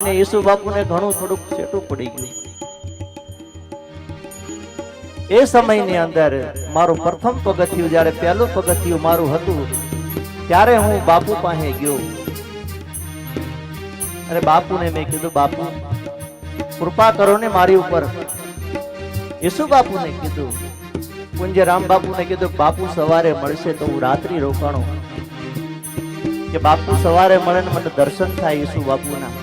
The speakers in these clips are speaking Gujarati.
મારીને ઈસુ બાપુને ઘણું થોડુંક છેટું પડી ગયું. એ સમયની અંદર મારું પ્રથમ પગથિયું, જ્યારે પહેલું પગથિયું મારું હતું, ત્યારે હું બાપુ પાસે ગયો અને બાપુને મેં કીધું, બાપુ કૃપા કરો ને મારી ઉપર. ઈસુ બાપુને કીધું, પૂજ્ય રામ બાપુને કીધું, બાપુ સવારે મળશે તો હું રાત્રિ રોકાણો, કે બાપુ સવારે મળે ને મને દર્શન થાય ઈસુ બાપુના,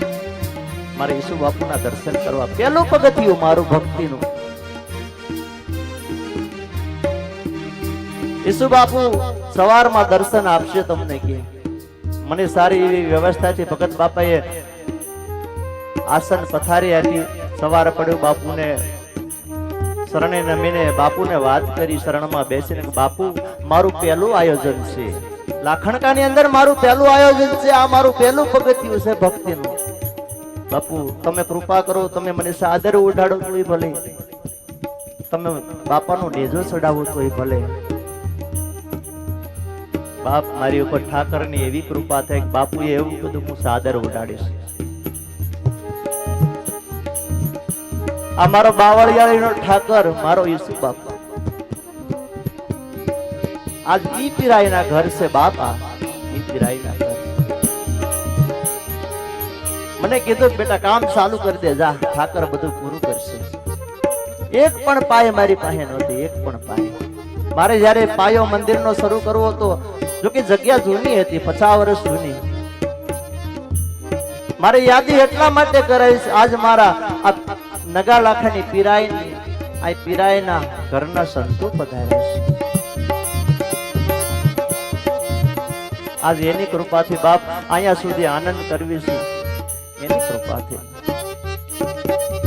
મારે ઈસુ બાપુના દર્શન કરવા. પહેલું પગથિયું મારું ભક્તિનું. ઈસુ બાપુ સવારમાં દર્શન આપશે તમને કે મને સારી એવી વ્યવસ્થા છે. ભગત બાપાએ આસન પથારી આપી. સવારે પડ્યું, બાપુને શરણે નમીને બાપુને વાત કરી, શરણમાં બેસીને, બાપુ મારું પહેલું આયોજન છે, લાખણકાની અંદર મારું પહેલું આયોજન છે, આ મારું પહેલું પગથિયું છે ભક્તિનું. બાપુ તમે કૃપા કરો, તમે મને સાદર ઉડાડો તોય ભલે, તમે બાપાનો નેજો ચડાવો તોય ભલે. બાપ મારી ઉપર ઠાકરની એવી કૃપા થાય કે બાપુએ એવું કીધું, હું સાદર ઉડાડીશ. આ મારો બાવળિયાળીનો ઠાકર, મારો ઈસુ બાપા, આજ ઈ પીરાઈના ઘર છે બાપા, ઈ પીરાઈના ઘર. મને કીધું બેટા કામ ચાલુ કરી દે, જા ઠાકર બધું પૂરું કરશે. એક પણ પાય મારી પાસે નહોતી, એક પણ પાય. મારે જયારે પાયો મંદિરનો શરૂ કરવો હતો, જો કે જગ્યા જૂની હતી, 50 વર્ષ જૂની. મારે યાદી એટલા માટે કરાઈશ, આજ મારા નગા લાખાની પીરાઈની આ પીરાઈના ઘરના સંતો પધાર્યા છે. આજ એની કૃપાથી બાપ અહીંયા સુધી આનંદ કરવી છે, એની કૃપાથી.